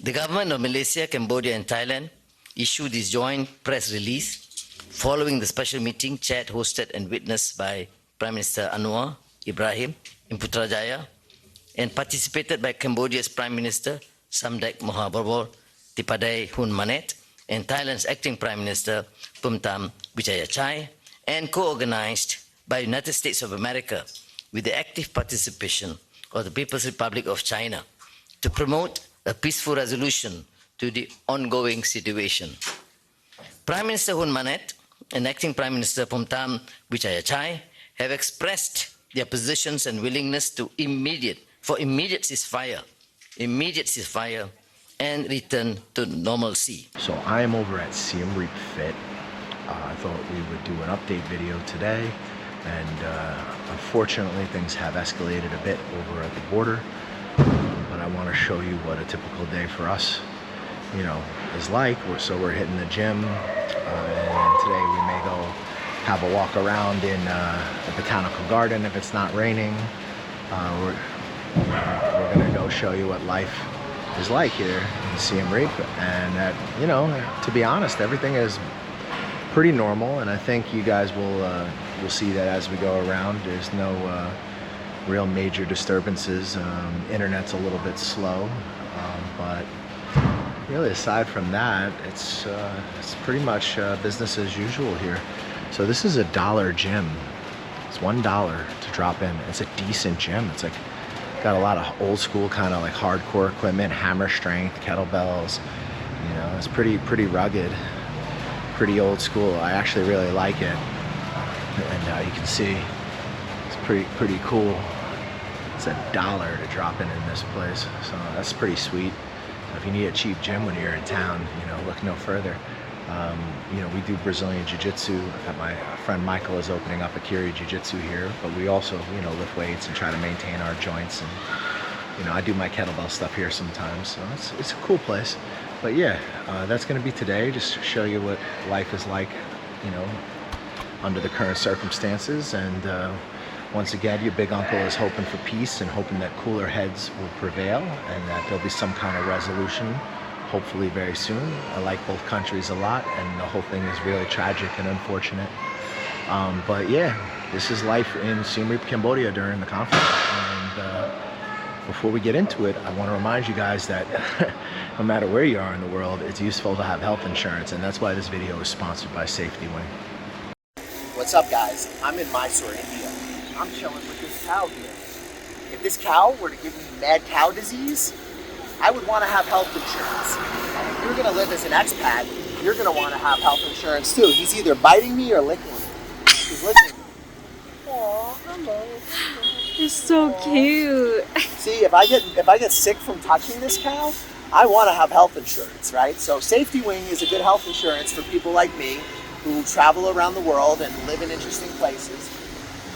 The government of Malaysia, Cambodia and Thailand issued this joint press release following the special meeting chaired, hosted and witnessed by Prime Minister Anwar Ibrahim in Putrajaya and participated by Cambodia's Prime Minister Samdech Mahaborobor Tipadai Hun Manet and Thailand's acting Prime Minister Pumtam Vichayachai, and co-organized by United States of America with the active participation of the People's Republic of China to promote a peaceful resolution to the ongoing situation. Prime Minister Hun Manet and Acting Prime Minister Pumtam Vichayachai have expressed their positions and willingness to immediate ceasefire and return to normalcy. So I am over at Siem Reap Fit. I thought we would do an update video today, and unfortunately things have escalated a bit over at the border. But I want to show you what a typical day for us, is like. So we're hitting the gym, and today we may go have a walk around in the Botanical Garden if it's not raining. We're gonna go show you what life is like here in Siem Reap, and that, to be honest, everything is pretty normal, and I think you guys will see that as we go around. There's no real major disturbances. Internet's a little bit slow, but really aside from that, it's pretty much business as usual here. So this is $1 gym. It's $1 to drop in. It's a decent gym. It's like got a lot of old school kind of like hardcore equipment, hammer strength, kettlebells. It's pretty rugged, pretty old school. I actually really like it, and you can see it's pretty cool. It's $1 to drop in this place, so that's pretty sweet. So if you need a cheap gym when you're in town, look no further. We do Brazilian Jiu-Jitsu. My friend Michael is opening up Akiri Jiu-Jitsu here, but we also, lift weights and try to maintain our joints. And, I do my kettlebell stuff here sometimes, so it's a cool place. But yeah, that's going to be today, just to show you what life is like, under the current circumstances. And once again, your big uncle is hoping for peace and hoping that cooler heads will prevail and that there'll be some kind of resolution, hopefully very soon. I like both countries a lot, and the whole thing is really tragic and unfortunate. But yeah, this is life in Siem Reap, Cambodia during the conflict. And before we get into it, I want to remind you guys that no matter where you are in the world, it's useful to have health insurance, and that's why this video is sponsored by Safety Wing. What's up, guys? I'm in Mysore, India. I'm chilling with this cow here. If this cow were to give me mad cow disease, I would want to have health insurance. And if you're going to live as an expat, you're going to want to have health insurance too. He's either biting me or licking me. He's licking me. Aw, hello. It's so cute. See, if I get sick from touching this cow, I want to have health insurance, right? So Safety Wing is a good health insurance for people like me who travel around the world and live in interesting places.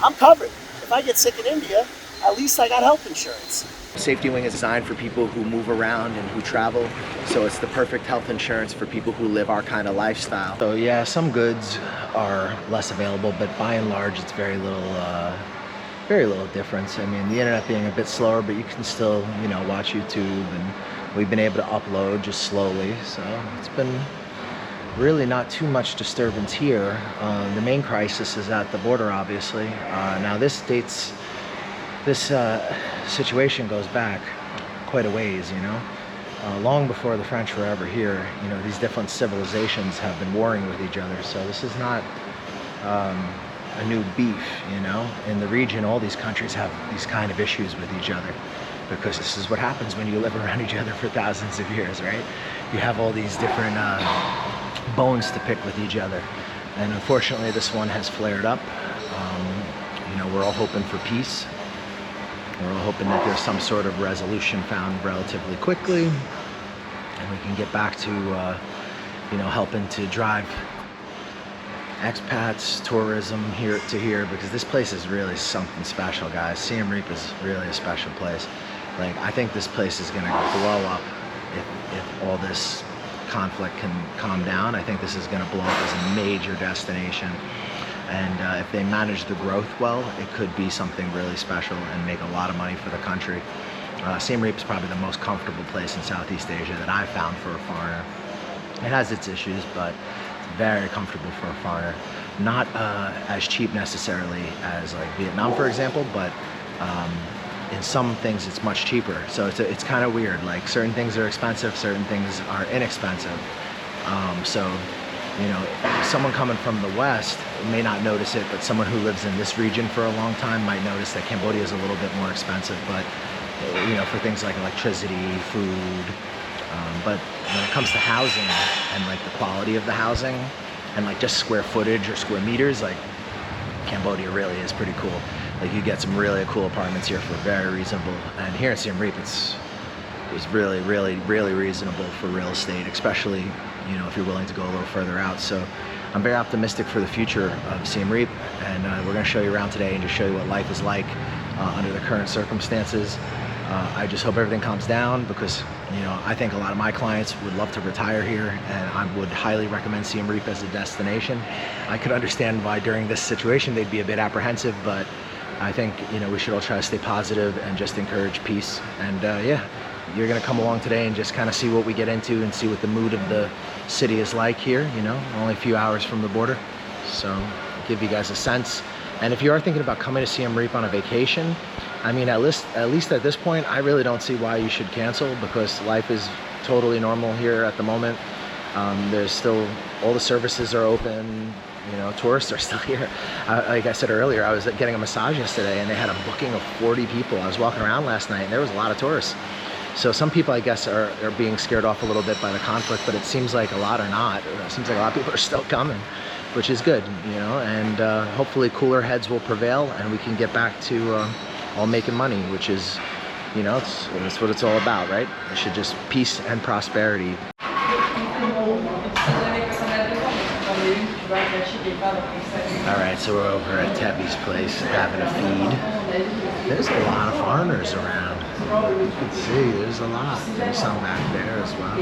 I'm covered. If I get sick in India, at least I got health insurance. Safety Wing is designed for people who move around and who travel, so it's the perfect health insurance for people who live our kind of lifestyle. So yeah, some goods are less available, but by and large, it's very little difference. I mean, the internet being a bit slower, but you can still, watch YouTube, and we've been able to upload just slowly. So it's been really not too much disturbance here. The main crisis is at the border, obviously. Now this situation goes back quite a ways, long before the French were ever here. These different civilizations have been warring with each other, so this is not a new beef. In the region, all these countries have these kind of issues with each other, because this is what happens when you live around each other for thousands of years, right? You have all these different bones to pick with each other, and unfortunately this one has flared up. We're all hoping for peace. We're all hoping that there's some sort of resolution found relatively quickly, and we can get back to helping to drive expats, tourism here, because this place is really something special, guys. Siem Reap is really a special place. Like, I think this place is going to blow up if all this conflict can calm down. I think this is going to blow up as a major destination. And if they manage the growth well, it could be something really special and make a lot of money for the country. Siem Reap is probably the most comfortable place in Southeast Asia that I've found for a foreigner. It has its issues, but it's very comfortable for a foreigner. Not as cheap necessarily as like Vietnam, for example, but in some things it's much cheaper. So it's kind of weird. Like certain things are expensive, certain things are inexpensive. So, you know, someone coming from the West may not notice it, but someone who lives in this region for a long time might notice that Cambodia is a little bit more expensive. But you know, for things like electricity, food. But when it comes to housing and like the quality of the housing and like just square footage or square meters, like Cambodia really is pretty cool. Like you get some really cool apartments here for very reasonable. And here in Siem Reap, it's really reasonable for real estate, especially, you know, if you're willing to go a little further out. So I'm very optimistic for the future of Siem Reap, and we're going to show you around today and just show you what life is like under the current circumstances. I just hope everything calms down because, you know, I think a lot of my clients would love to retire here, and I would highly recommend Siem Reap as a destination. I could understand why during this situation they'd be a bit apprehensive, but I think, you know, we should all try to stay positive and just encourage peace. And yeah, you're gonna come along today and just kind of see what we get into and see what the mood of the city is like here, you know, only a few hours from the border. So give you guys a sense. And if you are thinking about coming to Siem Reap on a vacation, I mean, at least at this point, I really don't see why you should cancel, because life is totally normal here at the moment. There's still, all the services are open, you know, tourists are still here. Like I said earlier, I was getting a massage yesterday and they had a booking of 40 people. I was walking around last night and there was a lot of tourists. So some people, I guess, are being scared off a little bit by the conflict, but it seems like a lot are not. It seems like a lot of people are still coming, which is good, you know, and hopefully cooler heads will prevail and we can get back to all making money, which is, you know, it's what it's all about, right? It should just peace and prosperity. All right, so we're over at Tevy's place having a feed. There's a lot of foreigners around. You can see there's a lot. There's some back there as well.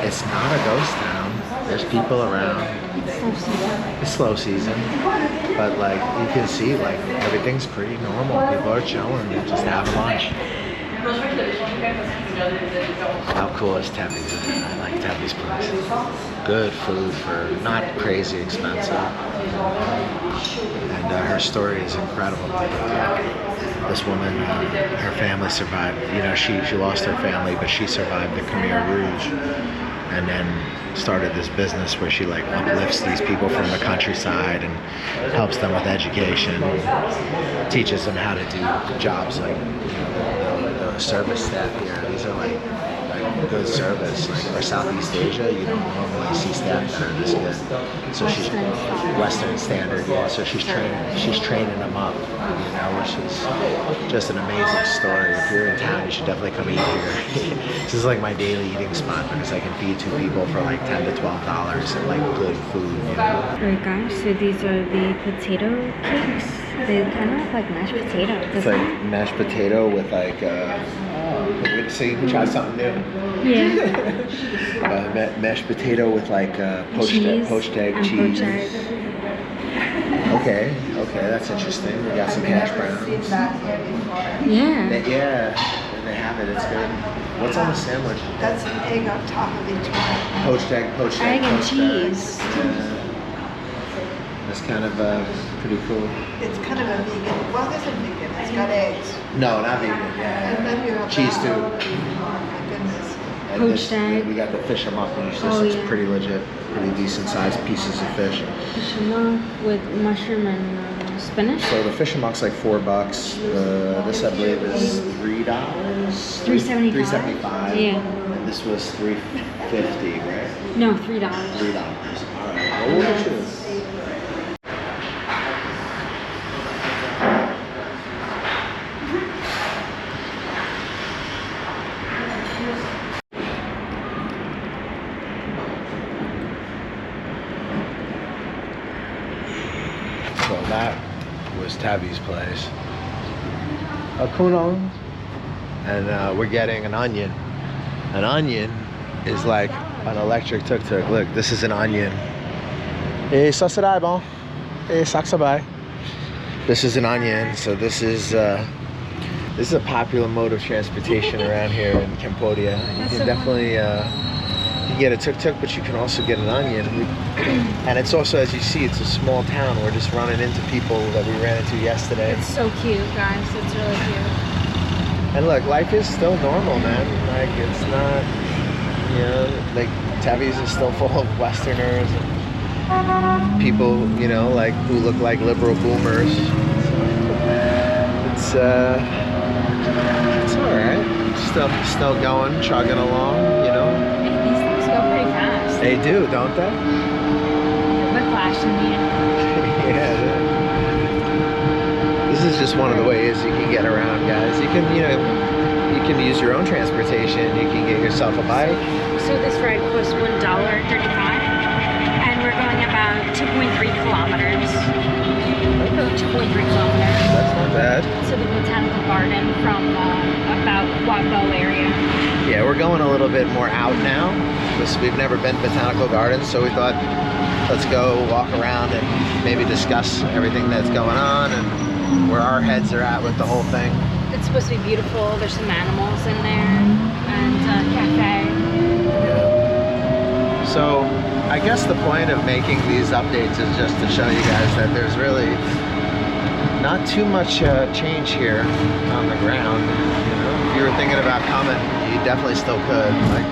It's not a ghost town. There's people around. It's slow season, but like you can see, like everything's pretty normal. People are chilling, they're just having lunch. How cool is Tevy's? I like Tevy's place. Good food for not crazy expensive, and her story is incredible. This woman, her family survived. You know, she lost her family, but she survived the Khmer Rouge, and then started this business where she like uplifts these people from the countryside and helps them with education, teaches them how to do jobs like, you know, the service staff here. These are like good service. Like for Southeast Asia, you don't normally see staff that are this good. So she's Western standard, yeah. So she's training them up, you know, which is just an amazing story. If you're in town, you should definitely come eat here. This is like my daily eating spot because I can feed 2 people for like $10 to $12 and like good food, you know. Alright guys, so these are the potato cakes. They kind of look like mashed potato. It's like mashed potato with like, so you can try something new. Yeah. Mashed potato with like poached egg cheese. Poached egg. Okay, that's interesting. We got some hash browns. Yeah. Yeah, they have it. It's good. What's on the sandwich? That's an egg on top of each one. Poached egg. Egg and cheese. Yeah. That's kind of pretty cool. It's kind of a vegan. Well, this is vegan. It's got eggs. No, not vegan. And then you Yeah. have Cheese that. too. Oh my goodness. And Poached egg. We got the fish amok. This Oh, looks yeah. pretty legit. Pretty decent sized pieces of fish. Fish amok with mushroom and spinach. So the fish amok's like $4. This I believe is $3. $3.75. $3.75. Yeah. And this was $3.50, right? No, $3. $3. All right. Well, we'll get you this. So that was Tevy's place. A kunong. And we're getting an onion. An onion is like an electric tuk-tuk. Look, this is an onion. Eh, sasarai bon. Eh, saksabai. This is an onion, so this is a popular mode of transportation around here in Cambodia. You can definitely you can get a tuk-tuk, but you can also get an onion. And it's also, as you see, it's a small town. We're just running into people that we ran into yesterday. It's so cute, guys. It's really cute. And look, life is still normal, man. Like, it's not, you know, like Tevy's is still full of Westerners and people, you know, like who look like liberal boomers. It's all right. Still going, chugging along, you know. These things go pretty fast. They do, don't they? Whiplash in the end. Yeah. This is just one of the ways you can get around, guys. You can, you know, you can use your own transportation. You can get yourself a bike. So this ride costs $1.35, and we're going about 2.3 kilometers. 2.3 kilometers. That's not bad. To the Botanical Garden from about Wat Bo area. Yeah, we're going a little bit more out now because we've never been to Botanical Gardens, so we thought let's go walk around and maybe discuss everything that's going on and where our heads are at with the whole thing. It's supposed to be beautiful. There's some animals in there and a cafe. Yeah. So I guess the point of making these updates is just to show you guys that there's really not too much change here on the ground. You know, if you were thinking about coming, you definitely still could. Like,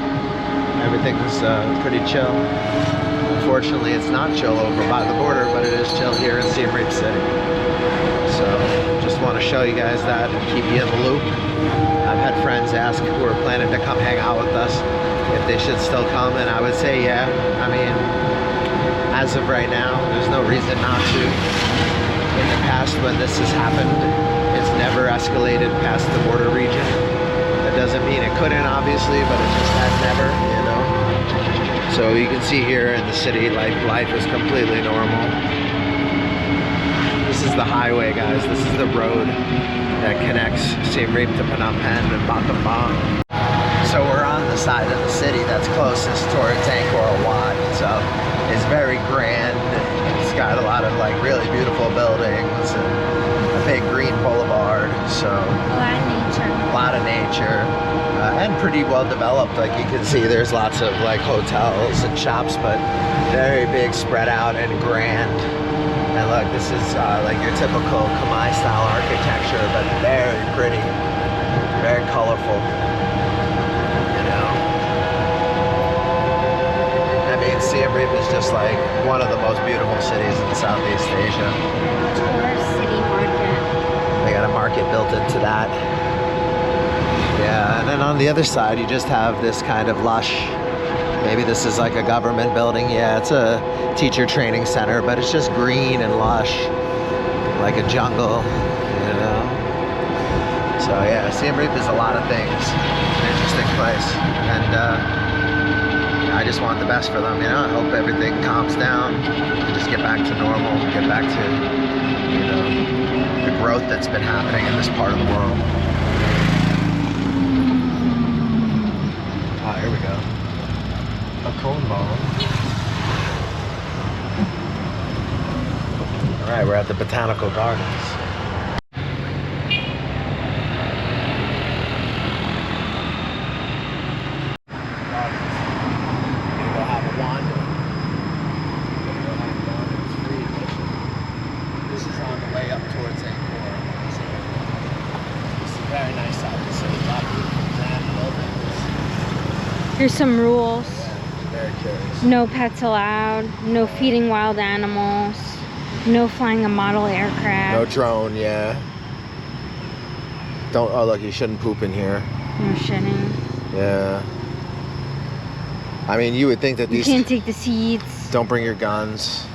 everything's pretty chill. Unfortunately, it's not chill over by the border, but it is chill here in Siem Reap City. So, just want to show you guys that and keep you in the loop. I've had friends ask who are planning to come hang out with us if they should still come, and I would say yeah. I mean, as of right now, there's no reason not to. In the past, when this has happened, it's never escalated past the border region. That doesn't mean it couldn't, obviously, but it just has never, you know. So you can see here in the city, like, life is completely normal. This is the highway, guys. This is the road that connects Siem Reap to Phnom Penh and Battambang. So we're on the side of the city that's closest towards Angkor Wat. So it's very grand. It's got a lot of like really beautiful buildings and a big green boulevard. So a lot of nature. And pretty well developed. Like you can see, there's lots of like hotels and shops, but very big, spread out and grand. And look, this is like your typical Khmer style architecture, but very pretty, very colorful. You know, I mean, Siem Reap is just like one of the most beautiful cities in Southeast Asia. City market. They got a market built into that. Yeah, and then on the other side, you just have this kind of lush. Maybe this is like a government building. Yeah, it's a teacher training center, but it's just green and lush, like a jungle, you know. So yeah, Siem Reap is a lot of things. An interesting place, and I just want the best for them. You know, I hope everything calms down, and just get back to normal, get back to, you know, the growth that's been happening in this part of the world. Ah, here we go. A cone ball. All right, we're at the Botanical Gardens. This is on the way up towards Angkor. It's very nice out. This is a lot of beautiful grand buildings. Here's some rules. Very curious. No pets allowed. No feeding wild animals. No flying a model aircraft. No drone, yeah. Don't, oh look, you shouldn't poop in here. No shitting. Yeah. I mean, you would think that You these... can't take the seats. Don't bring your guns.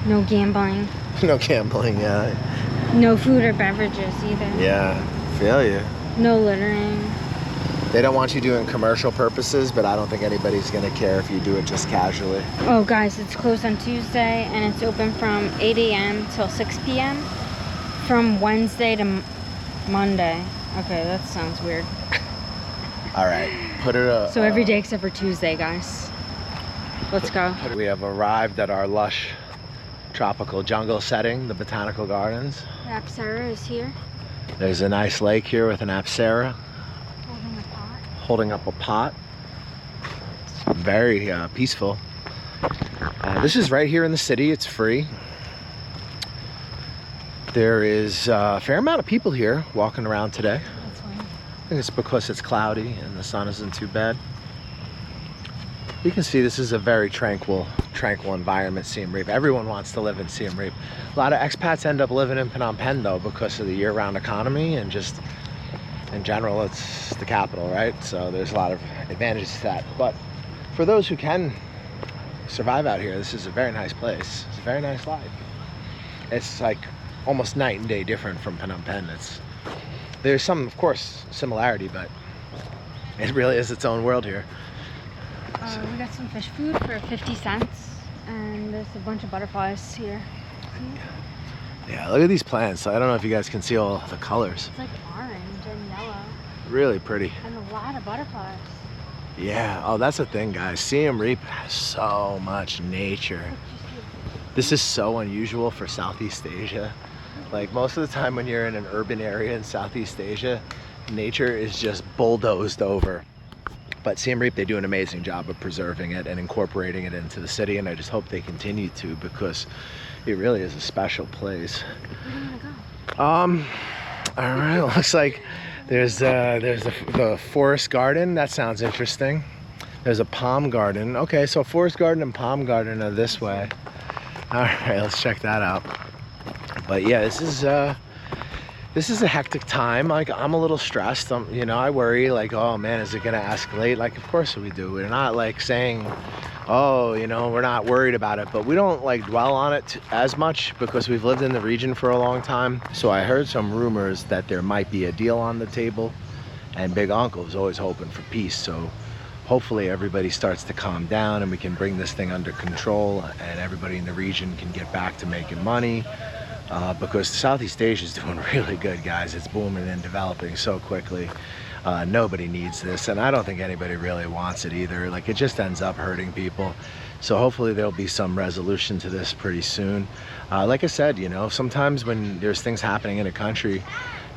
No gambling. No gambling, yeah. No food or beverages either. Yeah, feel you. No littering. They don't want you doing commercial purposes, but I don't think anybody's gonna care if you do it just casually. Oh guys, it's closed on Tuesday and it's open from 8 a.m. till 6 p.m. from Wednesday to Monday. Okay, that sounds weird. All right, put it up. So every day except for Tuesday, guys. Let's go. We have arrived at our lush tropical jungle setting, the Botanical Gardens. The Apsara is here. There's a nice lake here with an Apsara Holding a pot. holding up a pot. It's very peaceful. This is right here in the city. It's free. There is a fair amount of people here walking around today. That's fine. I think it's because it's cloudy and the sun isn't too bad. You can see this is a very tranquil environment, Siem Reap. Everyone wants to live in Siem Reap. A lot of expats end up living in Phnom Penh though because of the year-round economy and just in general it's the capital, right? So there's a lot of advantages to that. But for those who can survive out here, this is a very nice place. It's a very nice life. It's like almost night and day different from Phnom Penh. There's some, of course, similarity, but it really is its own world here. We got some fish food for 50 cents, and there's a bunch of butterflies here. Yeah, look at these plants. I don't know if you guys can see all the colors. It's like orange and yellow, Really pretty. and a lot of butterflies. Yeah, oh, that's the thing, guys. Siem Reap has so much nature. This is so unusual for Southeast Asia. Like most of the time when you're in an urban area in Southeast Asia, nature is just bulldozed over. But Siem Reap, they do an amazing job of preserving it and incorporating it into the city, and I just hope they continue to because it really is a special place. Where do you want to go? All right, looks like there's the forest garden. That sounds interesting. There's a palm garden. Okay, so forest garden and palm garden are this way. All right, let's check that out. But yeah, this is a hectic time. Like I'm a little stressed. You know, I worry like, oh man, is it gonna escalate? Like, of course we do. We're not like saying, oh, you know, we're not worried about it, but we don't like dwell on it as much because we've lived in the region for a long time. So I heard some rumors that there might be a deal on the table, and Big Uncle is always hoping for peace. So hopefully everybody starts to calm down and we can bring this thing under control and everybody in the region can get back to making money. Because Southeast Asia is doing really good, guys. It's booming and developing so quickly. Nobody needs this, and I don't think anybody really wants it either. Like, it just ends up hurting people. So hopefully there'll be some resolution to this pretty soon. Like I said, you know, sometimes when there's things happening in a country,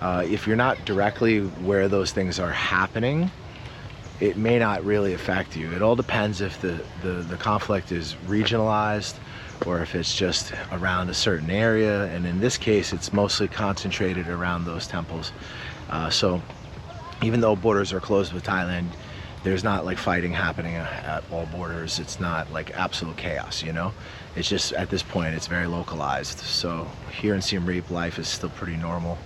if you're not directly where those things are happening, it may not really affect you. It all depends if the conflict is regionalized or if it's just around a certain area, and in this case it's mostly concentrated around those temples. So even though borders are closed with Thailand, there's not like fighting happening at all borders. It's not like absolute chaos, you know? It's just at this point it's very localized. So here in Siem Reap, life is still pretty normal.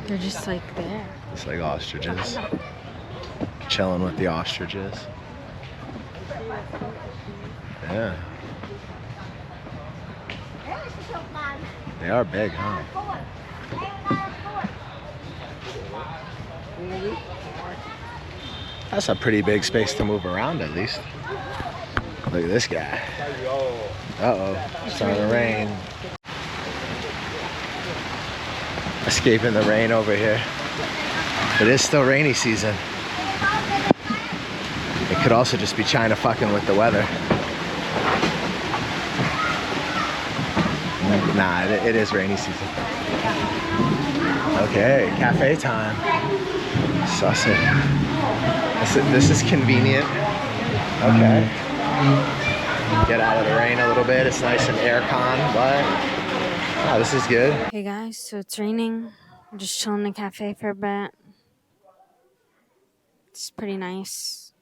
They're just like there. It's like ostriches. Chilling with the ostriches. Yeah. They are big, huh? That's a pretty big space to move around at least. Look at this guy. Uh-oh, it's starting to rain. Escaping the rain over here. It is still rainy season. It could also just be China fucking with the weather. Nah, it is rainy season. Okay, cafe time. Sausage. This is convenient. Okay. Get out of the rain a little bit. It's nice and aircon, but oh, this is good. Okay guys, so it's raining. I'm just chilling in the cafe for a bit. It's pretty nice.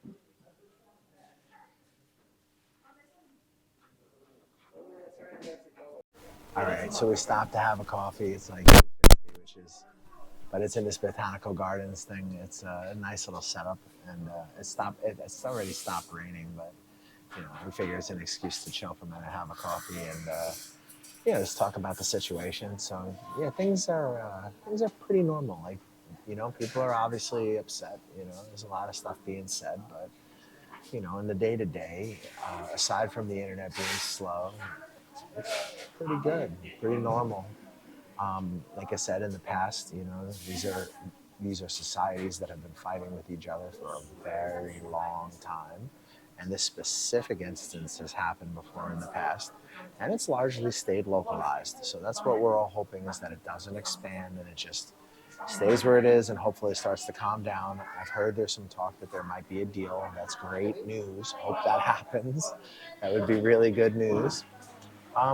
All right, so we stopped to have a coffee. It's like $2.50, but it's in this Botanical Gardens thing. It's a nice little setup, and it's already stopped raining, but you know, we figure it's an excuse to chill for a minute, have a coffee, and yeah, just talk about the situation. So yeah, things are pretty normal. Like, you know, people are obviously upset. You know, there's a lot of stuff being said, but you know, in the day-to-day, aside from the internet being slow, it's pretty good, pretty normal. Like I said in the past, you know, these are societies that have been fighting with each other for a very long time. And this specific instance has happened before in the past, and it's largely stayed localized. So that's what we're all hoping, is that it doesn't expand and it just stays where it is, and hopefully it starts to calm down. I've heard there's some talk that there might be a deal. That's great news. Hope that happens. That would be really good news.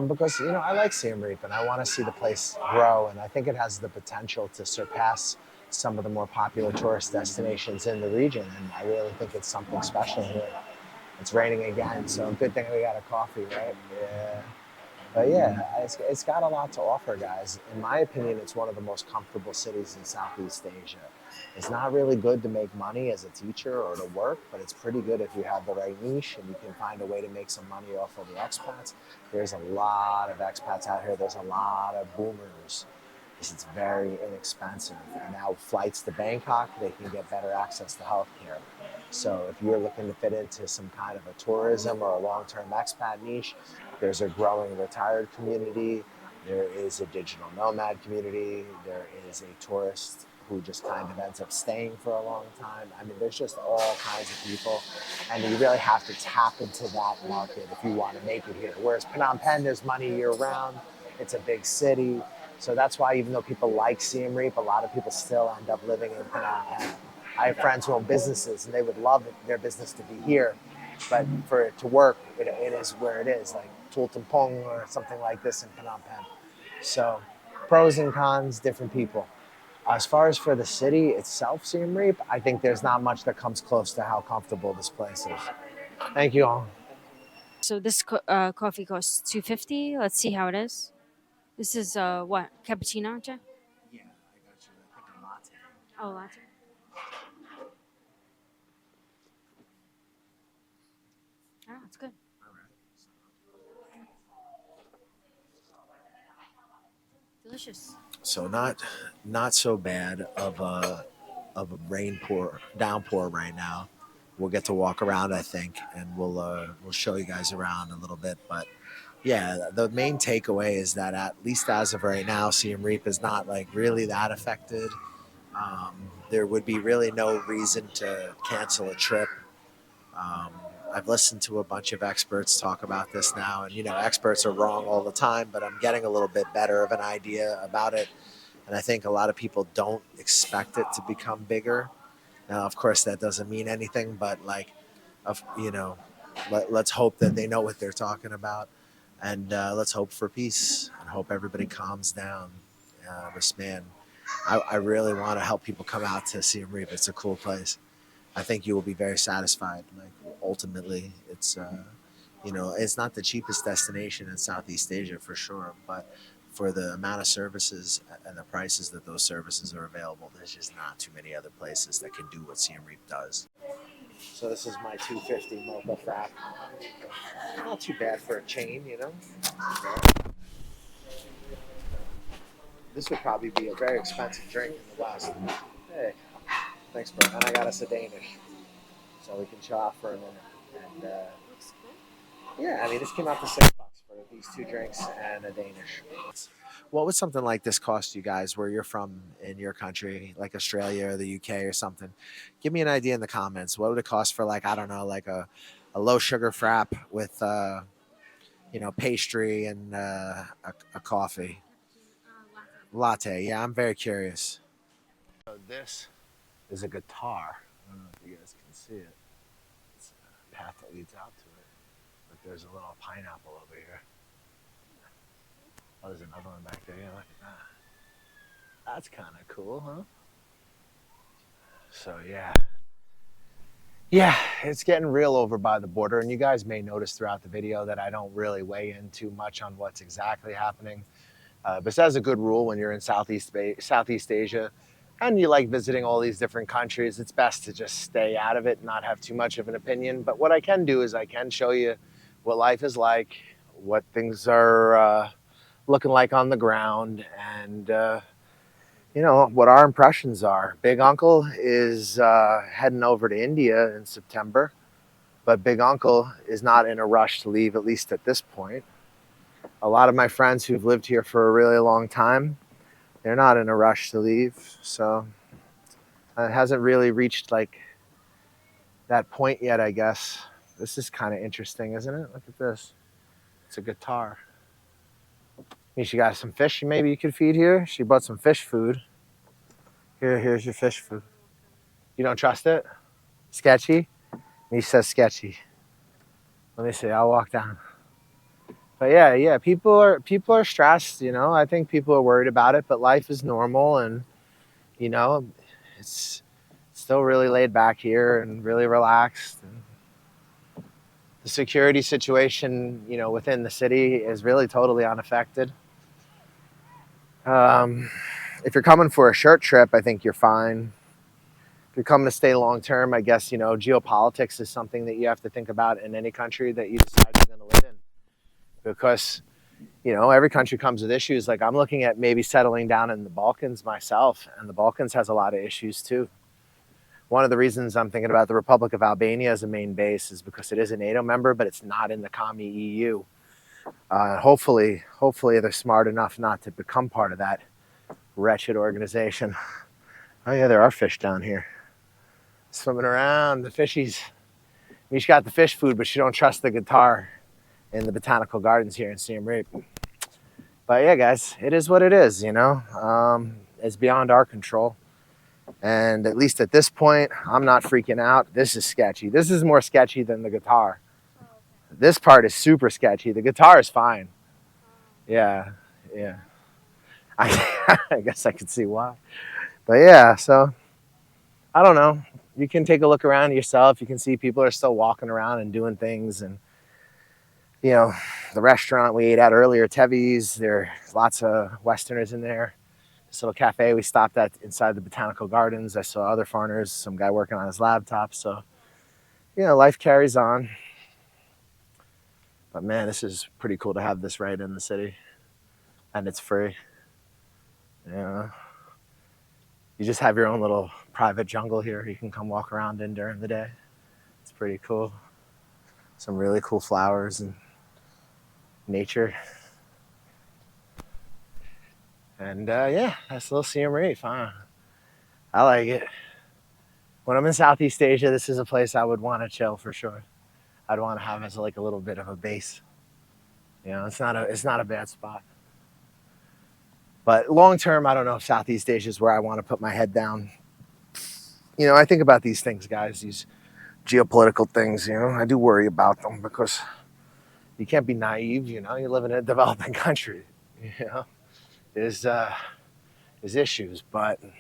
Because, you know, I like Siem Reap and I want to see the place grow, and I think it has the potential to surpass some of the more popular tourist destinations in the region, and I really think it's something special here. It's raining again, so good thing we got a coffee, right? Yeah. But yeah, it's got a lot to offer, guys. In my opinion, it's one of the most comfortable cities in Southeast Asia. It's not really good to make money as a teacher or to work, but it's pretty good if you have the right niche and you can find a way to make some money off of the expats. There's a lot of expats out here. There's a lot of boomers. It's very inexpensive. And now flights to Bangkok, they can get better access to healthcare. So if you're looking to fit into some kind of a tourism or a long-term expat niche, there's a growing retired community. There is a digital nomad community. There is a tourist who just kind of ends up staying for a long time. I mean, there's just all kinds of people. And you really have to tap into that market if you want to make it here. Whereas Phnom Penh, there's money year round. It's a big city. So that's why even though people like Siem Reap, a lot of people still end up living in Phnom Penh. I have friends who own businesses and they would love their business to be here, but for it to work, it is where it is, like Tultumpong or something like this in Phnom Penh. So pros and cons, different people. As far as for the city itself, Siem Reap, I think there's not much that comes close to how comfortable this place is. Thank you all. So this coffee costs 250. Let's see how it is. This is what, cappuccino, Jeff? Yeah, I got you. I think a latte. Oh, latte. Oh, it's good. Delicious. So not so bad of a downpour right now. We'll get to walk around, I think, and we'll show you guys around a little bit. But yeah, the main takeaway is that at least as of right now, Siem Reap is not like really that affected. There would be really no reason to cancel a trip. Um, I've listened to a bunch of experts talk about this now, and you know, experts are wrong all the time, but I'm getting a little bit better of an idea about it. And I think a lot of people don't expect it to become bigger. Now, of course, that doesn't mean anything, but like, you know, let's hope that they know what they're talking about, and let's hope for peace and hope everybody calms down. This man, I really want to help people come out to Siem Reap. It's a cool place. I think you will be very satisfied. Like ultimately, it's you know, it's not the cheapest destination in Southeast Asia for sure, but for the amount of services and the prices that those services are available, there's just not too many other places that can do what Siem Reap does. So this is my 250 mocha frap. Not too bad for a chain, you know. This would probably be a very expensive drink in the West. Hey, thanks, bro. And I got us a Danish, so we can chill out for a minute. And yeah, I mean, this came out to $6 for these two drinks and a Danish. What would something like this cost you guys where you're from in your country, like Australia or the UK or something? Give me an idea in the comments. What would it cost for, like, I don't know, like a low sugar frap with, you know, pastry and a coffee? Latte. Yeah, I'm very curious. So this is a guitar. I don't know if you guys can see it. It's a path that leads out to it. But there's a little pineapple over here. Oh, there's another one back there. Yeah, look at that. That's kind of cool, huh? So yeah. Yeah, it's getting real over by the border, and you guys may notice throughout the video that I don't really weigh in too much on what's exactly happening. But as a good rule, when you're in Southeast Asia and you like visiting all these different countries, it's best to just stay out of it and not have too much of an opinion. But what I can do is I can show you what life is like, what things are looking like on the ground, and you know, what our impressions are. Big Uncle is heading over to India in September, but Big Uncle is not in a rush to leave, at least at this point. A lot of my friends who've lived here for a really long time they're not in a rush to leave. So it hasn't really reached like that point yet, I guess. This is kind of interesting, isn't it? Look at this. It's a guitar. She got some fish maybe you could feed here. She bought some fish food. Here's your fish food. You don't trust it? Sketchy? He says sketchy. Let me see. I'll walk down. But yeah. People are stressed. You know, I think people are worried about it. But life is normal, and you know, it's still really laid back here and really relaxed. And the security situation, you know, within the city is really totally unaffected. If you're coming for a short trip, I think you're fine. If you're coming to stay long term, I guess, you know, geopolitics is something that you have to think about in any country that you decide you're going to live in. Because, you know, every country comes with issues. Like I'm looking at maybe settling down in the Balkans myself, and the Balkans has a lot of issues too. One of the reasons I'm thinking about the Republic of Albania as a main base is because it is a NATO member, but it's not in the commie EU. Hopefully they're smart enough not to become part of that wretched organization. Oh yeah, there are fish down here swimming around. The fishies. She got the fish food, but she don't trust the guitar in the botanical gardens here in Siem Reap. But yeah, guys, it is what it is. You know, it's beyond our control. And at least at this point, I'm not freaking out. This is sketchy. This is more sketchy than the guitar. This part is super sketchy. The guitar is fine. Yeah. I guess I could see why. But yeah, so I don't know. You can take a look around yourself. You can see people are still walking around and doing things. And, you know, the restaurant we ate at earlier, Tevy's, there's lots of Westerners in there. This little cafe we stopped at inside the botanical gardens. I saw other foreigners, some guy working on his laptop. So, you know, life carries on. But man, this is pretty cool to have this right in the city. And it's free. Yeah. You just have your own little private jungle here you can come walk around in during the day. It's pretty cool. Some really cool flowers and nature. And yeah, that's a little Siem Reap, huh? I like it. When I'm in Southeast Asia, this is a place I would want to chill for sure. I'd want to have as like a little bit of a base. You know, it's not a bad spot. But long term, I don't know if Southeast Asia is where I want to put my head down. You know, I think about these things, guys, these geopolitical things, you know, I do worry about them because you can't be naive, you know, you live in a developing country, you know, there's issues, but you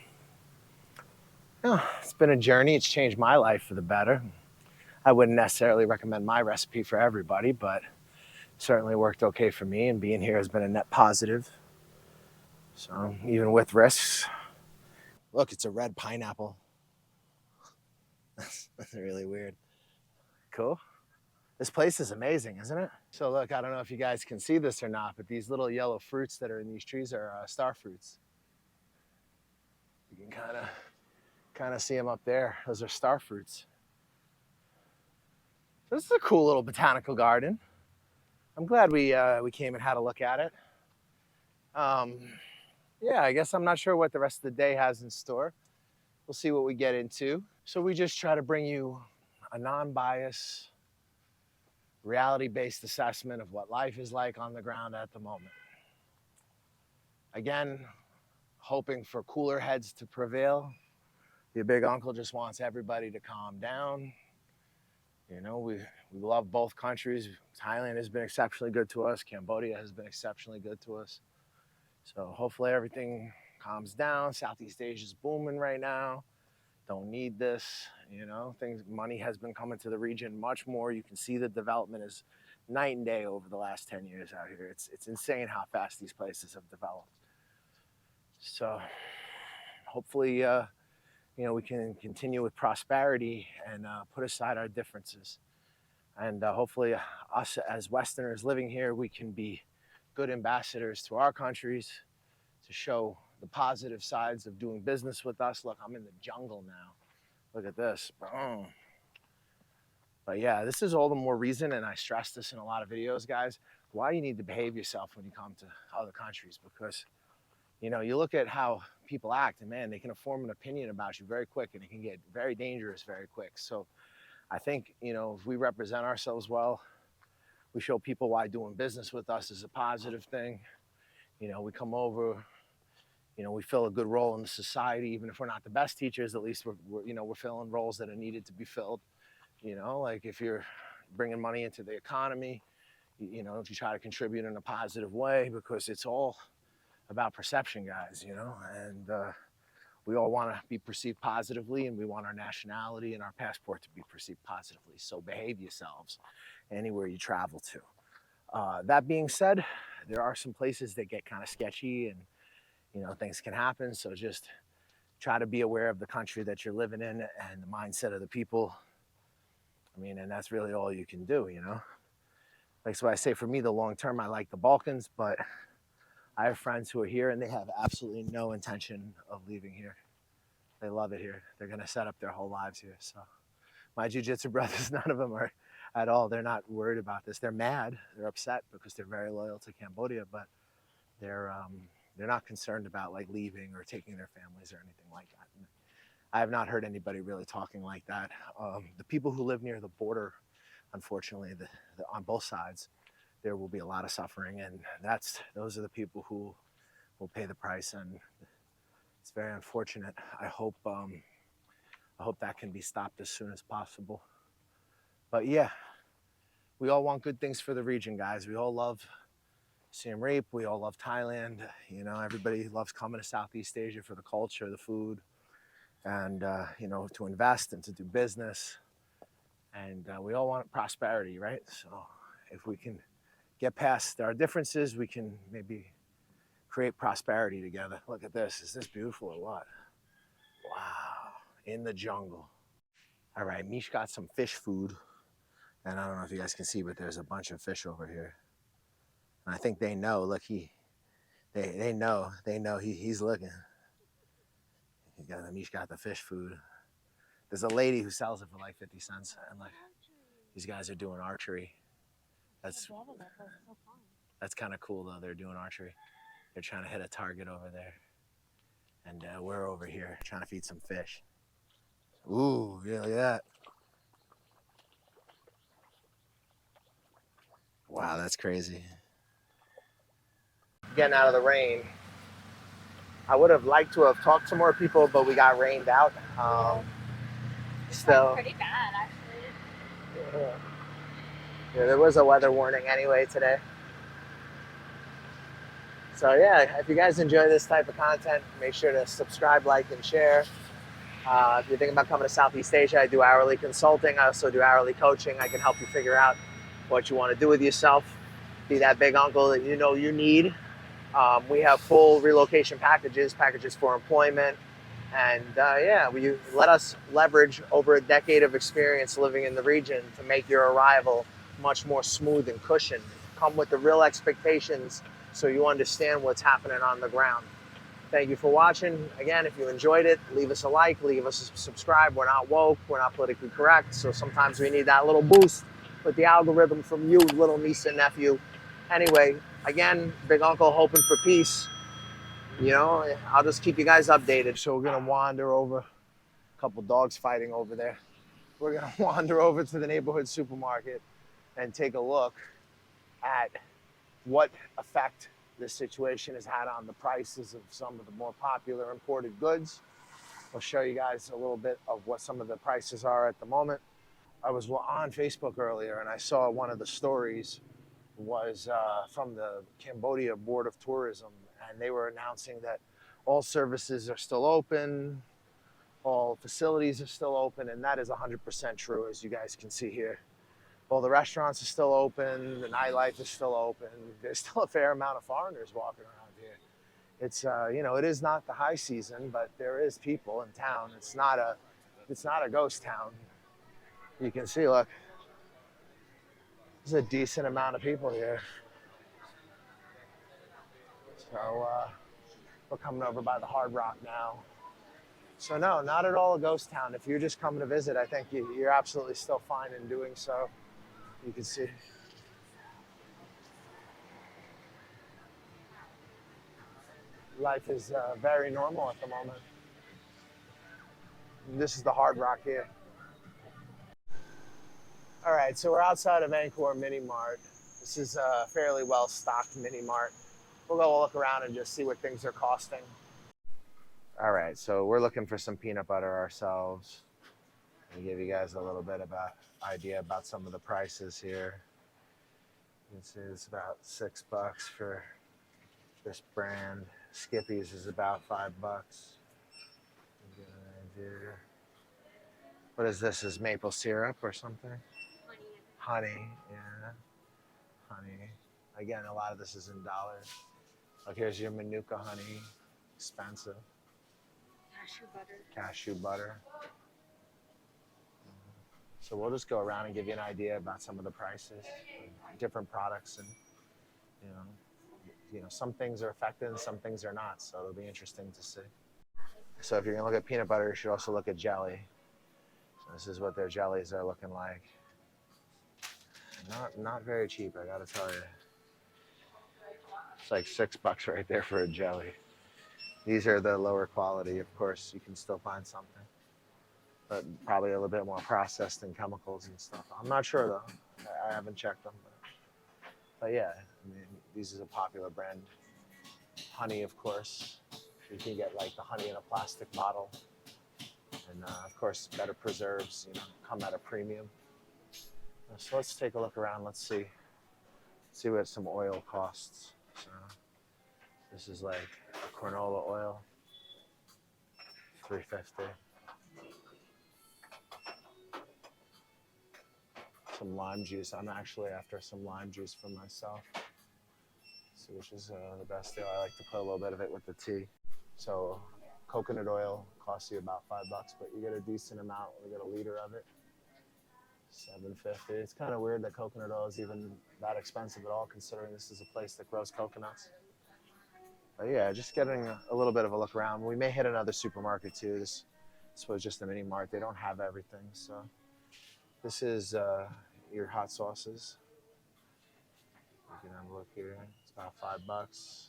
know, it's been a journey. It's changed my life for the better. I wouldn't necessarily recommend my recipe for everybody, but certainly worked okay for me, and being here has been a net positive. So even with risks, look, it's a red pineapple. That's really weird. Cool. This place is amazing, isn't it? So look, I don't know if you guys can see this or not, but these little yellow fruits that are in these trees are star fruits. You can kind of see them up there. Those are star fruits. This is a cool little botanical garden. I'm glad we came and had a look at it. Yeah, I guess I'm not sure what the rest of the day has in store. We'll see what we get into. So we just try to bring you a non-biased, reality-based assessment of what life is like on the ground at the moment. Again, hoping for cooler heads to prevail. Your big uncle just wants everybody to calm down. You know, we love both countries. Thailand has been exceptionally good to us. Cambodia has been exceptionally good to us. So hopefully everything calms down. Southeast Asia's booming right now. Don't need this, you know, money has been coming to the region much more. You can see the development is night and day over the last 10 years out here. It's insane how fast these places have developed. So hopefully, you know, we can continue with prosperity and put aside our differences. And hopefully us as Westerners living here, we can be good ambassadors to our countries to show the positive sides of doing business with us. Look, I'm in the jungle now. Look at this. Boom. But yeah, this is all the more reason, and I stress this in a lot of videos, guys, why you need to behave yourself when you come to other countries, because you know, you look at how people act, and man, they can form an opinion about you very quick, and it can get very dangerous very quick. So I think, you know, if we represent ourselves well, we show people why doing business with us is a positive thing. You know, we come over, you know, we fill a good role in the society, even if we're not the best teachers, at least we're filling roles that are needed to be filled. You know, like if you're bringing money into the economy, you know, if you try to contribute in a positive way, because it's all about perception, guys, you know, and we all want to be perceived positively, and we want our nationality and our passport to be perceived positively. So behave yourselves anywhere you travel to. That being said, there are some places that get kind of sketchy, and you know, things can happen. So just try to be aware of the country that you're living in and the mindset of the people. I mean, and that's really all you can do, you know. Like, so I say, for me, the long term, I like the Balkans, but I have friends who are here and they have absolutely no intention of leaving here. They love it here. They're going to set up their whole lives here. So my jiu-jitsu brothers, none of them are at all. They're not worried about this. They're mad. They're upset because they're very loyal to Cambodia, but they're not concerned about like leaving or taking their families or anything like that. And I have not heard anybody really talking like that. The people who live near the border, unfortunately, on both sides, there will be a lot of suffering, and those are the people who will pay the price, and it's very unfortunate. I hope that can be stopped as soon as possible. But yeah, we all want good things for the region, guys. We all love Siem Reap. We all love Thailand. You know, everybody loves coming to Southeast Asia for the culture, the food, and you know, to invest and to do business. And we all want prosperity, right? So if we can get past our differences, we can maybe create prosperity together. Look at this. Is this beautiful or what? Wow. In the jungle. All right, Mish got some fish food. And I don't know if you guys can see, but there's a bunch of fish over here. And I think they know. Look, they know he's looking. Mish got the fish food. There's a lady who sells it for like 50 cents. And like, these guys are doing archery. That's kind of cool, though. They're doing archery. They're trying to hit a target over there. And we're over here trying to feed some fish. Ooh, yeah, look at that. Wow, that's crazy. Getting out of the rain. I would have liked to have talked to more people, but we got rained out. Still pretty bad, actually. Yeah, there was a weather warning anyway today. So yeah, if you guys enjoy this type of content, make sure to subscribe, like, and share. If you're thinking about coming to Southeast Asia, I do hourly consulting. I also do hourly coaching. I can help you figure out what you want to do with yourself. Be that big uncle that you know you need. We have full relocation packages for employment. And yeah, you let us leverage over a decade of experience living in the region to make your arrival much more smooth and cushioned. Come with the real expectations so you understand what's happening on the ground. Thank you for watching. Again, if you enjoyed it, leave us a like, leave us a subscribe. We're not woke, we're not politically correct, so sometimes we need that little boost with the algorithm from you, little niece and nephew. Anyway, again, Big Uncle hoping for peace. You know, I'll just keep you guys updated. So we're gonna wander over, a couple dogs fighting over there. We're gonna wander over to the neighborhood supermarket and take a look at what effect this situation has had on the prices of some of the more popular imported goods. I'll show you guys a little bit of what some of the prices are at the moment. I was on Facebook earlier and I saw one of the stories was from the Cambodia Board of Tourism, and they were announcing that all services are still open, all facilities are still open, and that is 100% true, as you guys can see here. All the restaurants are still open, the nightlife is still open. There's still a fair amount of foreigners walking around here. It's you know, it is not the high season, but there is people in town. It's not a ghost town. You can see, look, there's a decent amount of people here. So we're coming over by the Hard Rock now. So no, not at all a ghost town. If you're just coming to visit, I think you're absolutely still fine in doing so. You can see. life is very normal at the moment. This is the Hard Rock here. All right, so we're outside of Angkor Mini Mart. This is a fairly well-stocked mini mart. We'll go look around and just see what things are costing. All right, so we're looking for some peanut butter ourselves. I'll give you guys a little bit of an idea about some of the prices here. You can see it's about $6 for this brand. Skippy's is about $5. Get an idea. What is this? Is maple syrup or something? Honey, yeah. Honey. Again, a lot of this is in dollars. Like here's your Manuka honey. Expensive. Cashew butter. Cashew butter. So we'll just go around and give you an idea about some of the prices, different products, and you know, some things are affected and some things are not. So it'll be interesting to see. So if you're gonna look at peanut butter, you should also look at jelly. So this is what their jellies are looking like. Not very cheap, I gotta tell you. It's like $6 right there for a jelly. These are the lower quality, of course. You can still find something, but probably a little bit more processed and chemicals and stuff. I'm not sure though. I haven't checked them, but yeah, I mean, this is a popular brand. Honey, of course. You can get like the honey in a plastic bottle, and of course, better preserves. You know, come at a premium. So let's take a look around. Let's see what some oil costs. So this is like canola oil, $3.50. Some lime juice. I'm actually after some lime juice for myself. See which is the best deal. I like to put a little bit of it with the tea. So coconut oil costs you about $5, but you get a decent amount. We get a liter of it. $7.50. It's kind of weird that coconut oil is even that expensive at all, considering this is a place that grows coconuts. But yeah, just getting a little bit of a look around. We may hit another supermarket too. This was just a mini mart. They don't have everything. So this is your hot sauces. You can have a look here. It's about $5.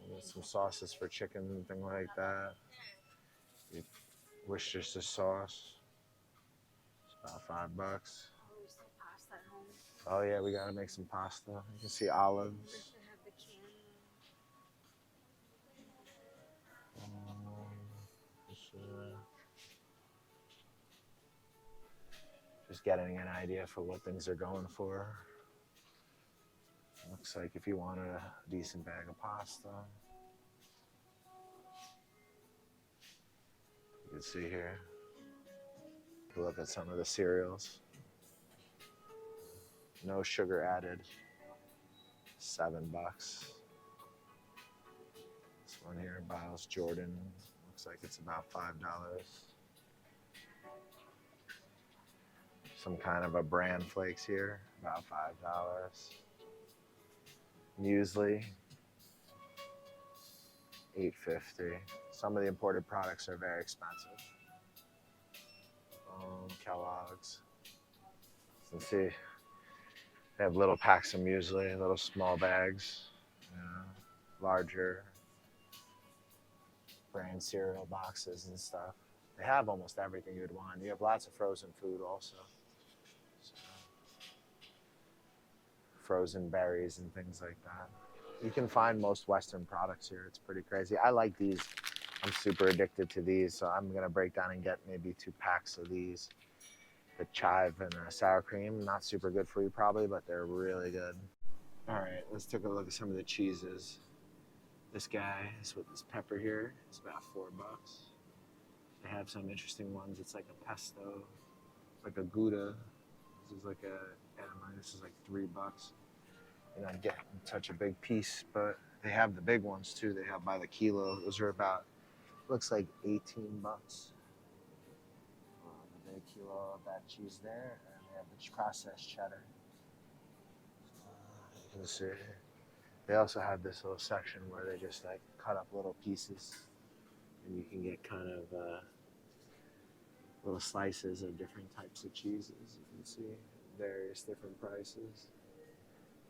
You get some sauces for chicken and things like that. Worcestershire sauce. About $5. Oh yeah, we gotta make some pasta. You can see olives. Just getting an idea for what things are going for. Looks like if you wanted a decent bag of pasta, you can see here. Look at some of the cereals. No sugar added. $7. This one here, Biles Jordan. Looks like it's about $5. Some kind of a bran flakes here, about $5. Muesli, $8.50. Some of the imported products are very expensive. Kellogg's. You can see they have little packs of muesli, little small bags, larger brand cereal boxes and stuff. They have almost everything you'd want. You have lots of frozen food also. So, frozen berries and things like that. You can find most Western products here. It's pretty crazy. I like these. I'm super addicted to these, so I'm gonna break down and get maybe 2 packs of these. The chive and sour cream, not super good for you probably, but they're really good. All right, let's take a look at some of the cheeses. This guy is with this pepper here. It's about $4. They have some interesting ones. It's like a pesto, like a Gouda. This is like this is like $3. You're not getting such a big piece, but they have the big ones too. They have by the kilo. Those are about, looks like $18. The big kilo of that cheese there, and they have the processed cheddar. You can see. They also have this little section where they just like cut up little pieces, and you can get kind of little slices of different types of cheeses. You can see various different prices.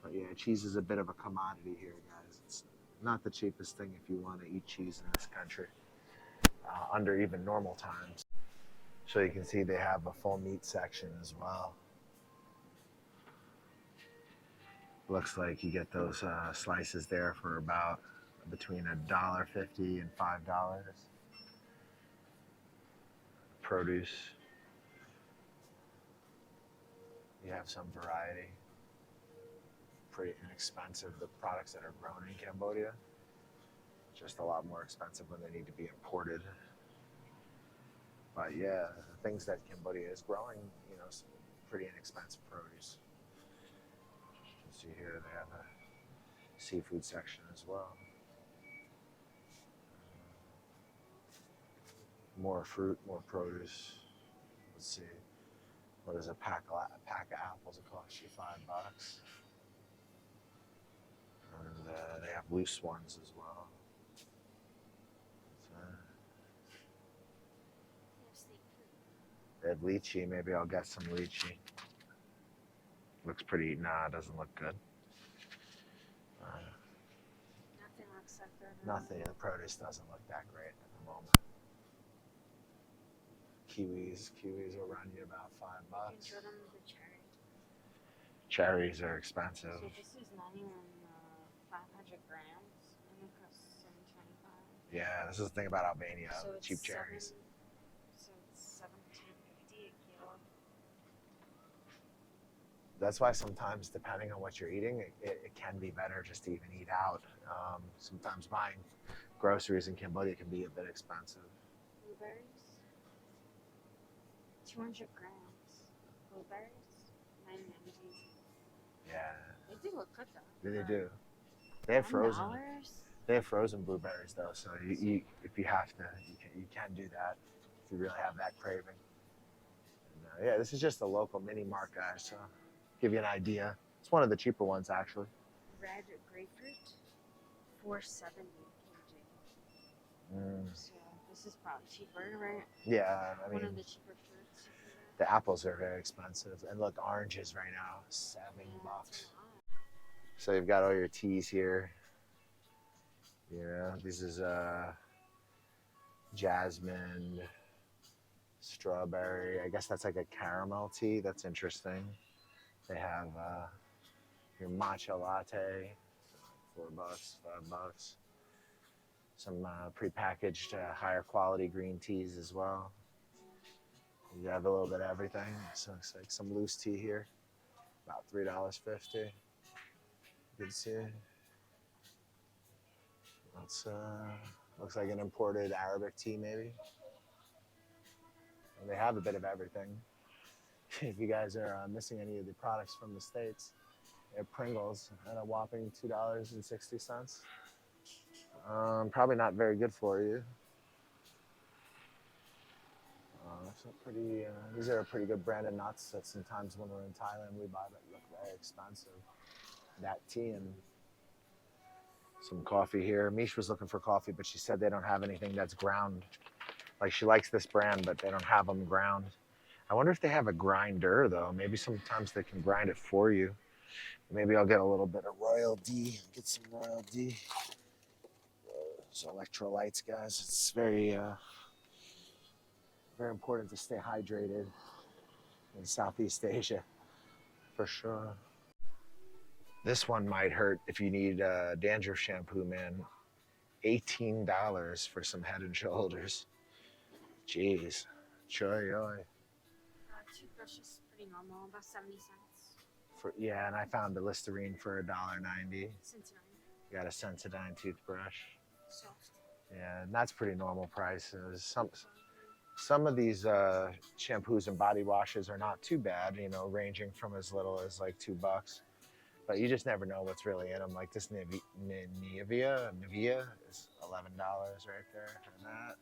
But yeah, cheese is a bit of a commodity here, guys. It's not the cheapest thing if you want to eat cheese in this country, under even normal times. So you can see they have a full meat section as well. Looks like you get those slices there for about between $1.50 and $5. Produce. You have some variety. Pretty inexpensive, the products that are grown in Cambodia. Just a lot more expensive when they need to be imported. But yeah, the things that Cambodia is growing, you know, some pretty inexpensive produce. You can see here they have a seafood section as well. More fruit, more produce. Let's see. What is a pack of apples? It costs you $5. And they have loose ones as well. They have lychee. Maybe I'll get some lychee. Looks pretty. Nah, it doesn't look good. Nothing looks that good. Nothing. The produce doesn't look that great at the moment. Kiwis will run you about $5. You can show them the cherry. Cherries are expensive. So this is not even 500 grams, and it costs $7.25. Yeah, this is the thing about Albania. So it's Cheap cherries. So it's $17.50 a kilo. That's why sometimes, depending on what you're eating, it can be better just to even eat out. Sometimes buying groceries in Cambodia can be a bit expensive. Blueberries, 200 grams. Blueberries, $9.90. Yeah, They do look good though. they do. They have frozen. $10? They have frozen blueberries though, so you if you have to, you can do that if you really have that craving. And, yeah, this is just a local mini mart, guys. So give you an idea. It's one of the cheaper ones actually. Red grapefruit, $4.70 kg. So this is probably cheaper, right? Yeah, I One mean, of the cheaper fruits. the apples are very expensive, and look, oranges right now, $7. So you've got all your teas here. Yeah, this is jasmine, strawberry. I guess that's like a caramel tea. That's interesting. They have your matcha latte, $4, $5. Some prepackaged higher quality green teas as well. You have a little bit of everything. So it's like some loose tea here, about $3.50. Good to see. That's looks like an imported Arabic tea maybe. And they have a bit of everything. If you guys are missing any of the products from the States, they have Pringles at a whopping $2.60. Probably not very good for you. So pretty, these are a pretty good brand of nuts that sometimes when we're in Thailand we buy that look very expensive. That tea and some coffee here. Mish was looking for coffee, but she said they don't have anything that's ground. Like she likes this brand, but they don't have them ground. I wonder if they have a grinder though. Maybe sometimes they can grind it for you. Maybe I'll get a little bit of Royal D. Get some Royal D. Those electrolytes, guys. It's very, very important to stay hydrated in Southeast Asia, for sure. This one might hurt if you need dandruff shampoo, man. $18 for some Head and Shoulders. Jeez. Choy. Toothbrush is pretty normal, about 70 cents. Yeah, and I found the Listerine for $1.90. Cincinnati. You got a Sensodyne toothbrush. Soft. Yeah, and that's pretty normal prices. Some of these shampoos and body washes are not too bad, you know, ranging from as little as like $2. But you just never know what's really in them. Like this Nivea is $11 right there for that.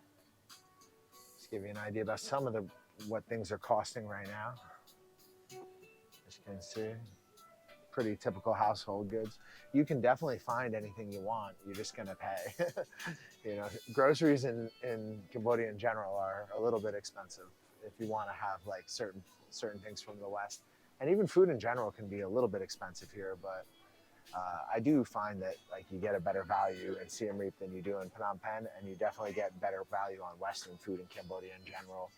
Just give you an idea about some of what things are costing right now. As you can see, pretty typical household goods. You can definitely find anything you want. You're just gonna pay. You know, groceries in Cambodia in general are a little bit expensive if you want to have like certain things from the West. And even food in general can be a little bit expensive here, but I do find that like you get a better value in Siem Reap than you do in Phnom Penh, and you definitely get better value on Western food in Cambodia in general,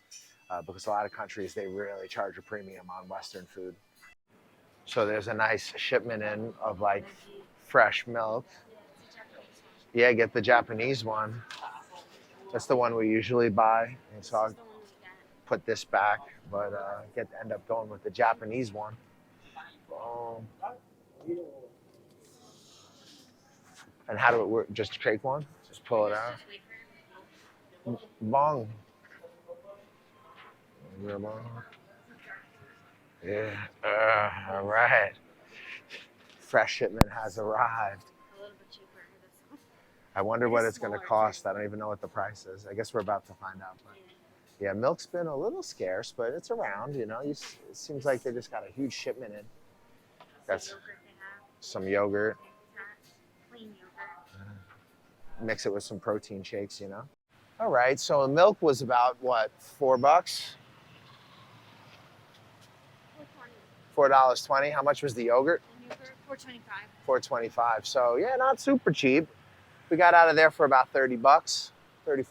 because a lot of countries, they really charge a premium on Western food. So there's a nice shipment in of like fresh milk. Yeah, get the Japanese one. That's the one we usually buy. And so I'll put this back, but end up going with the Japanese one. Boom. And how do it work? Just take one? Just pull it out? Bong. Yeah. All right. Fresh shipment has arrived. A little bit cheaper. I wonder what it's going to cost. I don't even know what the price is. I guess we're about to find out. But yeah, milk's been a little scarce, but it's around, you know. It seems like they just got a huge shipment in. That's some yogurt. Clean yogurt. Mix it with some protein shakes, you know. All right, so the milk was about, what, $4? $4.20. How much was the yogurt? $4.25. $4.25. So yeah, not super cheap. We got out of there for about $30, $34. 39,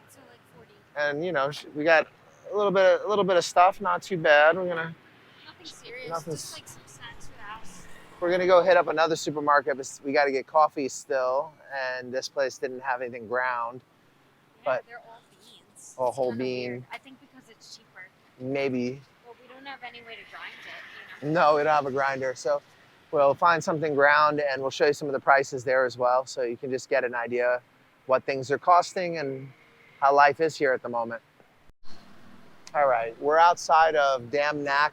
so like 40. And you know, we got a little bit of stuff. Not too bad. We're gonna Nothing serious. Nothing Just like some snacks for the house. We're gonna go hit up another supermarket, but we got to get coffee still. And this place didn't have anything ground. Yeah, But they're all beans. all It's whole kinda bean. weird. I think because it's cheaper. Maybe. Well, we don't have any way to grind it, you know. No, we don't have a grinder. So we'll find something ground and we'll show you some of the prices there as well. So you can just get an idea what things are costing and how life is here at the moment. All right, we're outside of Damnak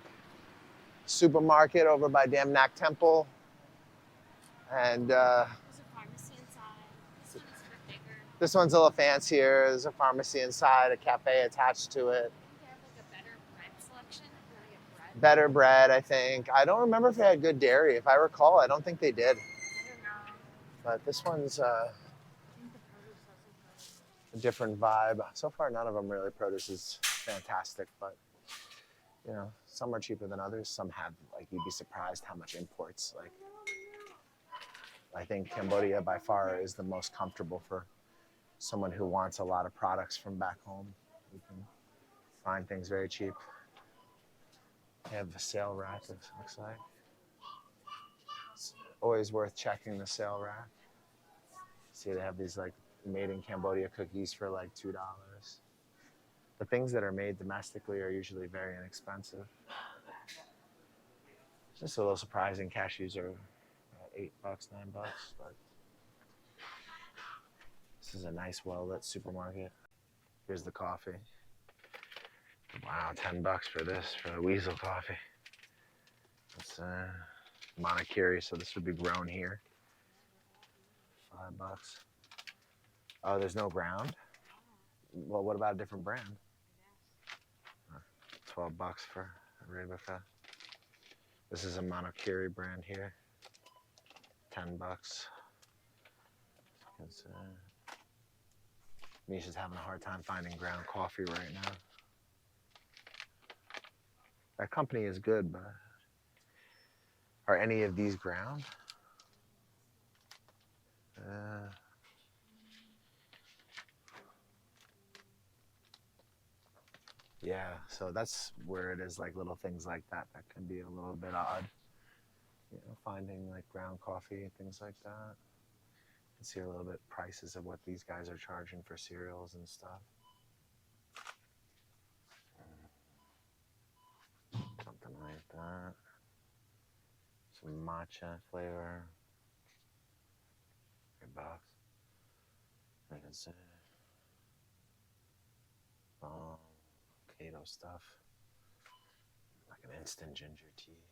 Supermarket over by Damnak Temple. And There's a pharmacy inside. This one's a bit bigger. this one's a little fancier. There's a pharmacy inside, a cafe attached to it. They have like a better bread selection. Really a bread. Better bread, I think. I don't remember if they had good dairy. If I recall, I don't think they did. I don't know. But this one's I think the produce doesn't a different vibe. So far, none of them really. Produce is fantastic, but you know, some are cheaper than others. Some have, like, you'd be surprised how much imports. Like, I think Cambodia by far is the most comfortable for someone who wants a lot of products from back home. You can find things very cheap. They have a sale rack, it looks like. It's always worth checking the sale rack. See, they have these like made in Cambodia cookies for like $2. The things that are made domestically are usually very inexpensive. It's just a little surprising. Cashews are $8, $9, but this is a nice, well-lit supermarket. Here's the coffee. Wow, $10 for this, for the weasel coffee. That's Monokiri, so this would be grown here. $5. Oh, there's no ground? Well, what about a different brand? $12 for Arabica. This is a Monokiri brand here. $10. Misha's having a hard time finding ground coffee right now. That company is good, but are any of these ground? Yeah, so that's where it is, like little things like that that can be a little bit odd. You know, finding like ground coffee and things like that. You can see a little bit prices of what these guys are charging for cereals and stuff. Something like that. Some matcha flavor. $3. You can see. Keto stuff. Like an instant ginger tea.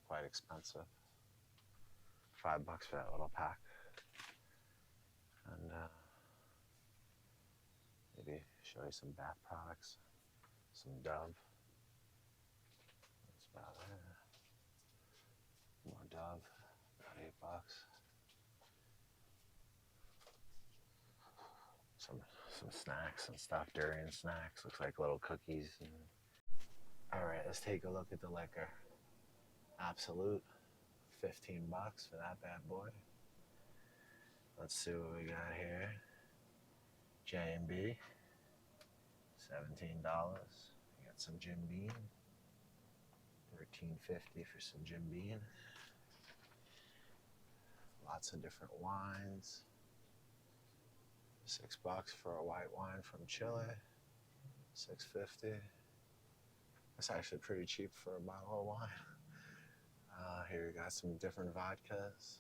Quite expensive. $5 for that little pack. And maybe show you some bath products. Some Dove. That's about it. More Dove. About $8. Some snacks and stuff, durian snacks. Looks like little cookies. All right, let's take a look at the liquor. Absolute 15 bucks for that bad boy. Let's see what we got here. J&B, $17. We got some Jim Beam. $13.50 for some Jim Beam. Lots of different wines. $6 for a white wine from Chile. $6.50. That's actually pretty cheap for a bottle of wine. Here we got some different vodkas.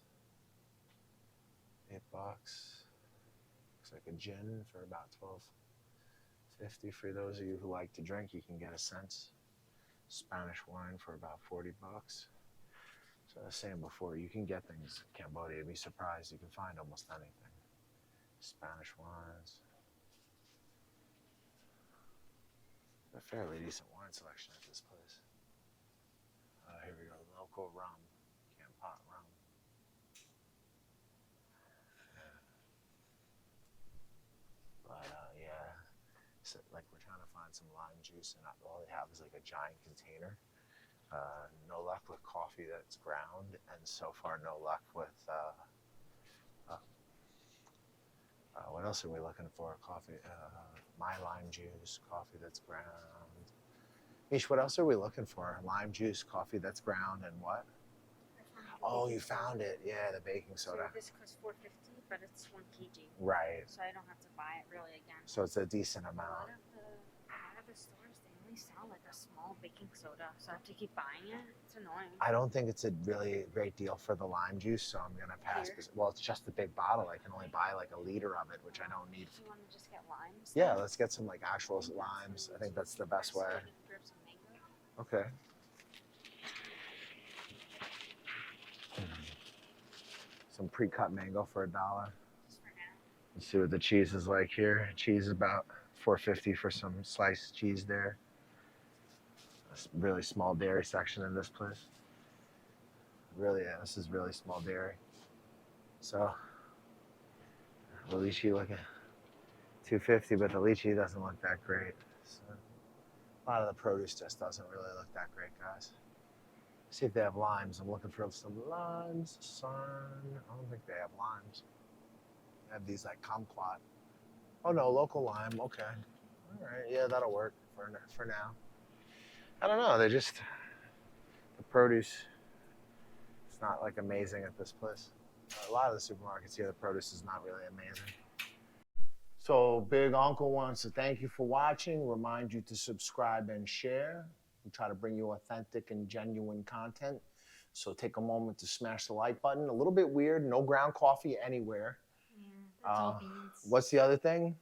$8. Looks like a gin for about $12.50. For those of you who like to drink, you can get a sense. Spanish wine for about $40. So I was saying before, you can get things in Cambodia. You'd be surprised. You can find almost anything. Spanish wines. A fairly decent wine selection at this place. Here we go, local rum, Campot rum. But yeah, so, like we're trying to find some lime juice, and all they have is like a giant container. No luck with coffee that's ground, and so far no luck with what else are we looking for? Coffee, my lime juice, coffee that's ground. Mish, what else are we looking for? Lime juice, coffee that's ground, and what? Oh, you found it. Yeah, the baking soda. So this costs $4.50, but it's 1 kg. Right. So I don't have to buy it really again. So it's a decent A amount. lot of the stores, they only sell like a small baking soda, so I have to keep buying it. It's annoying. I don't think it's a really great deal for the lime juice, so I'm gonna pass. Here? Well, it's just the big bottle. I can only buy like a liter of it, which I don't need. Do you want to just get limes? Yeah, let's get some like actual limes. I think that's the best way. Okay. Some pre-cut mango for $1. Let's see what the cheese is like here. Cheese is about $4.50 for some sliced cheese there. A really small dairy section in this place. Really, yeah, this is really small dairy. So, the lychee looking $2.50, but the lychee doesn't look that great. So, a lot of the produce just doesn't really look that great, guys. See if they have limes. I'm looking for some limes, son. I don't think they have limes. They have these like kumquat. Oh no, local lime. Okay. All right. Yeah, that'll work for now. I don't know. They just the produce. It's not like amazing at this place. A lot of the supermarkets here, the produce is not really amazing. So Big Uncle wants to thank you for watching. Remind you to subscribe and share. We try to bring you authentic and genuine content. So take a moment to smash the like button. A little bit weird, no ground coffee anywhere. Yeah, that's all beans. What's the other thing?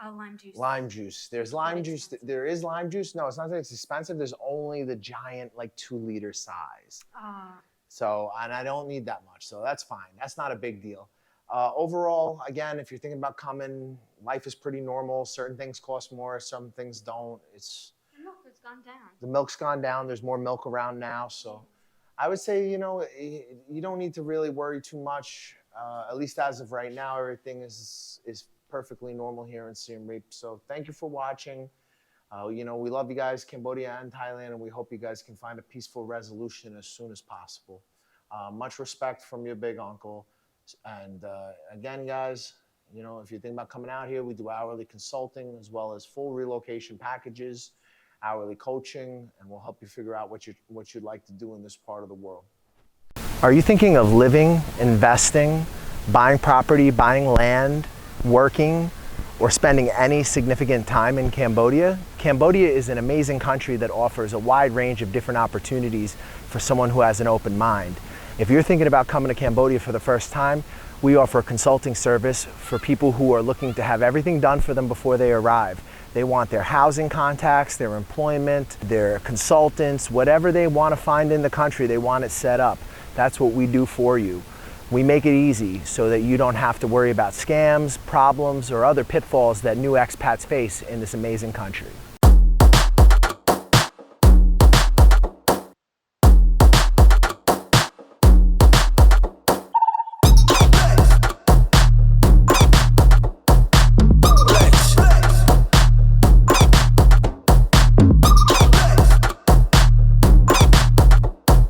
Lime juice. Lime juice. There's lime juice. There is lime juice. No, it's not that it's expensive. There's only the giant like 2-liter size. So, and I don't need that much. So that's fine. That's not a big deal. Overall, again, if you're thinking about coming, life is pretty normal. Certain things cost more, some things don't. The milk has gone down. The milk's gone down. There's more milk around now. So I would say, you know, you don't need to really worry too much. At least as of right now, everything is perfectly normal here in Siem Reap. So thank you for watching. You know, we love you guys, Cambodia and Thailand, and we hope you guys can find a peaceful resolution as soon as possible. Much respect from your big uncle. And again, guys, you know, if you're thinking about coming out here, we do hourly consulting as well as full relocation packages, hourly coaching, and we'll help you figure out what you'd like to do in this part of the world. Are you thinking of living, investing, buying property, buying land, working, or spending any significant time in Cambodia? Cambodia is an amazing country that offers a wide range of different opportunities for someone who has an open mind. If you're thinking about coming to Cambodia for the first time, we offer a consulting service for people who are looking to have everything done for them before they arrive. They want their housing contacts, their employment, their consultants, whatever they want to find in the country, they want it set up. That's what we do for you. We make it easy so that you don't have to worry about scams, problems, or other pitfalls that new expats face in this amazing country.